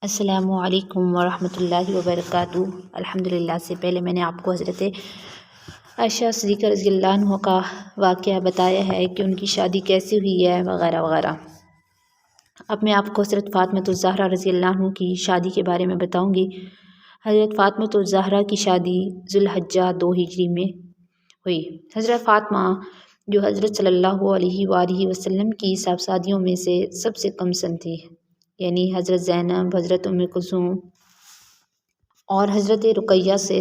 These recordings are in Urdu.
السلام علیکم ورحمۃ اللہ وبرکاتہ۔ الحمدللہ سے پہلے میں نے آپ کو حضرت عائشہ صدیقہ رضی اللہ عنہ کا واقعہ بتایا ہے کہ ان کی شادی کیسی ہوئی ہے وغیرہ وغیرہ۔ اب میں آپ کو حضرت فاطمۃ الزہرا رضی اللہ عنہ کی شادی کے بارے میں بتاؤں گی۔ حضرت فاطمۃ الزہرا کی شادی ذوالحجہ 2 ہجری میں ہوئی۔ حضرت فاطمہ جو حضرت صلی اللہ علیہ وآلہ وسلم کی صاحبزادیوں میں سے سب سے کم سن تھی، یعنی حضرت زینب، حضرت ام کلثوم اور حضرت رقیہ سے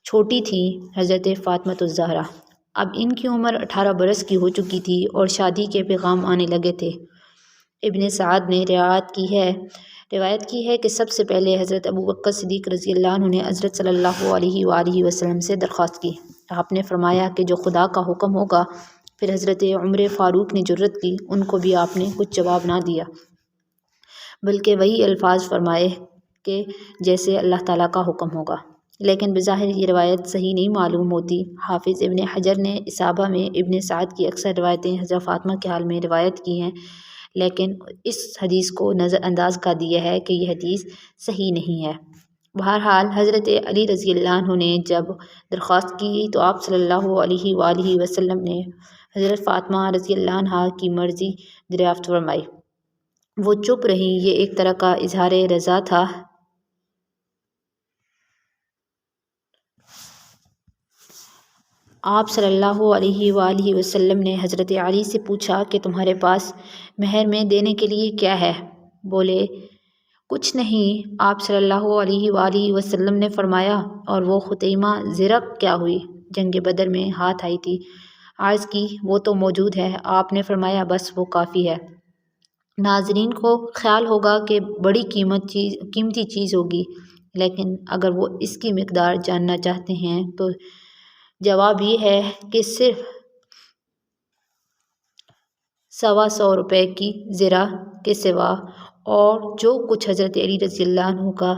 چھوٹی تھی حضرت فاطمۃ الزہرا۔ اب ان کی عمر 18 برس کی ہو چکی تھی اور شادی کے پیغام آنے لگے تھے۔ ابن سعد نے روایت کی ہے کہ سب سے پہلے حضرت ابوبکر صدیق رضی اللہ عنہ نے حضرت صلی اللہ علیہ وآلہ وسلم سے درخواست کی۔ آپ نے فرمایا کہ جو خدا کا حکم ہوگا۔ پھر حضرت عمر فاروق نے جرأت کی، ان کو بھی آپ نے کچھ جواب نہ دیا، بلکہ وہی الفاظ فرمائے کہ جیسے اللہ تعالیٰ کا حکم ہوگا۔ لیکن بظاہر یہ روایت صحیح نہیں معلوم ہوتی۔ حافظ ابن حجر نے اصابہ میں ابن سعد کی اکثر روایتیں حضرت فاطمہ کے حال میں روایت کی ہیں، لیکن اس حدیث کو نظر انداز کر دیا ہے کہ یہ حدیث صحیح نہیں ہے۔ بہرحال حضرت علی رضی اللہ عنہ نے جب درخواست کی تو آپ صلی اللہ علیہ وآلہ وسلم نے حضرت فاطمہ رضی اللہ عنہا کی مرضی دریافت فرمائی۔ وہ چپ رہیں، یہ ایک طرح کا اظہار رضا تھا۔ آپ صلی اللہ علیہ وآلہ وسلم نے حضرت علی سے پوچھا کہ تمہارے پاس مہر میں دینے کے لیے کیا ہے؟ بولے کچھ نہیں۔ آپ صلی اللہ علیہ وآلہ وسلم نے فرمایا اور وہ خطیمہ زرق کیا ہوئی؟ جنگ بدر میں ہاتھ آئی تھی۔ عرض کی وہ تو موجود ہے۔ آپ نے فرمایا بس وہ کافی ہے۔ ناظرین کو خیال ہوگا کہ بڑی قیمتی چیز ہوگی، لیکن اگر وہ اس کی مقدار جاننا چاہتے ہیں تو جواب یہ ہے کہ صرف 125 روپے کی زرہ کے سوا اور جو کچھ حضرت علی رضی اللہ عنہ کا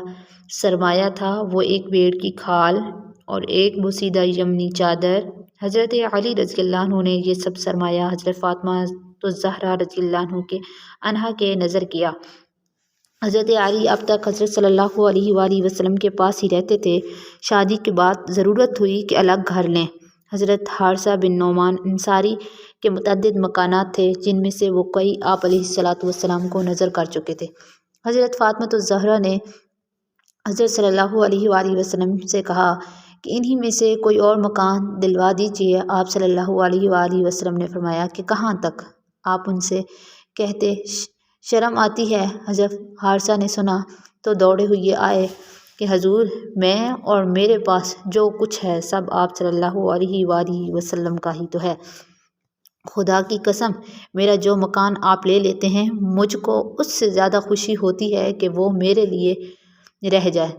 سرمایہ تھا وہ ایک بھیڑ کی کھال اور ایک بوسیدہ یمنی چادر۔ حضرت علی رضی اللہ عنہ نے یہ سب سرمایہ حضرت فاطمہ الزہرا رضی اللہ عنہا کے نذر کیا۔ حضرت علی اب تک حضرت صلی اللہ علیہ وآلہ وسلم کے پاس ہی رہتے تھے۔ شادی کے بعد ضرورت ہوئی کہ الگ گھر لیں۔ حضرت حارثہ بن نعمان انصاری کے متعدد مکانات تھے، جن میں سے وہ کئی آپ علیہ الصلاۃ والسلام کو نذر کر چکے تھے۔ حضرت فاطمۃ الزہرا نے حضرت صلی اللہ علیہ وآلہ وسلم سے کہا کہ انہی میں سے کوئی اور مکان دلوا دیجیے۔ آپ صلی اللہ علیہ وآلہ وسلم نے فرمایا کہ کہاں تک؟ آپ ان سے کہتے شرم آتی ہے۔ حضرت حارثہ نے سنا تو دوڑے ہوئے آئے کہ حضور میں اور میرے پاس جو کچھ ہے سب آپ صلی اللہ علیہ وآلہ وسلم کا ہی تو ہے۔ خدا کی قسم میرا جو مکان آپ لے لیتے ہیں مجھ کو اس سے زیادہ خوشی ہوتی ہے کہ وہ میرے لیے رہ جائے۔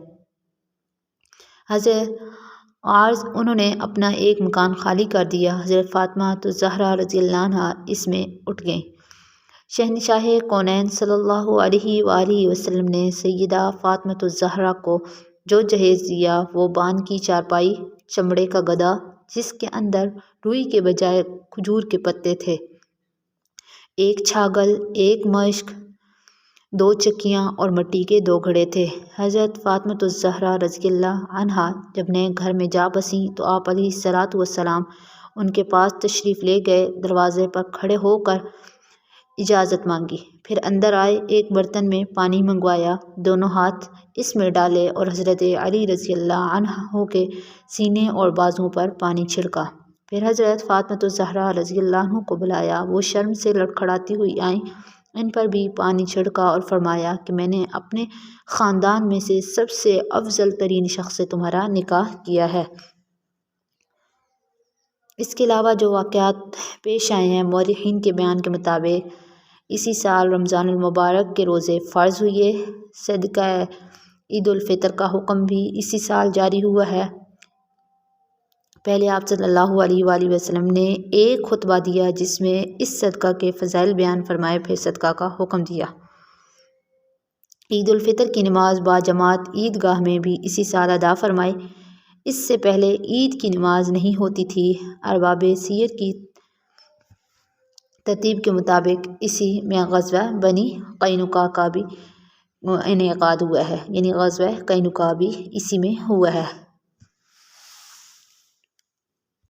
حضرت انہوں نے اپنا ایک مکان خالی کر دیا۔ حضرت فاطمہ الزہرا رضی اللہ عنہا اس میں اٹھ گئیں۔ شہنشاہ کونین صلی اللہ علیہ وآلہ وسلم نے سیدہ فاطمۃ الزہرا کو جو جہیز دیا وہ بان کی چارپائی، چمڑے کا گدا جس کے اندر روئی کے بجائے کھجور کے پتے تھے، ایک چھاگل، ایک مشک، 2 چکیاں اور مٹی کے 2 گھڑے تھے۔ حضرت فاطمۃ الزہرا رضی اللہ عنہا جب نئے گھر میں جا بسیں تو آپ علیہ الصلاۃ والسلام ان کے پاس تشریف لے گئے۔ دروازے پر کھڑے ہو کر اجازت مانگی، پھر اندر آئے، ایک برتن میں پانی منگوایا، دونوں ہاتھ اس میں ڈالے اور حضرت علی رضی اللہ عنہ کے سینے اور بازوؤں پر پانی چھڑکا۔ پھر حضرت فاطمۃ الزہرا رضی اللہ عنہ کو بلایا، وہ شرم سے لڑکھڑاتی ہوئی آئیں، ان پر بھی پانی چھڑکا اور فرمایا کہ میں نے اپنے خاندان میں سے سب سے افضل ترین شخص سے تمہارا نکاح کیا ہے۔ اس کے علاوہ جو واقعات پیش آئے ہیں، مورخین کے بیان کے مطابق اسی سال رمضان المبارک کے روزے فرض ہوئے۔ صدقہ عید الفطر کا حکم بھی اسی سال جاری ہوا ہے۔ پہلے آپ صلی اللہ علیہ وآلہ وسلم نے ایک خطبہ دیا جس میں اس صدقہ کے فضائل بیان فرمائے، پھر صدقہ کا حکم دیا۔ عید الفطر کی نماز باجماعت عیدگاہ میں بھی اسی سال ادا فرمائی۔ اس سے پہلے عید کی نماز نہیں ہوتی تھی۔ ارباب سیر کی ترتیب کے مطابق اسی میں غزوہ بنی قینقاع کا بھی انعقاد ہوا ہے، یعنی غزوہ قینقاع بھی اسی میں ہوا ہے۔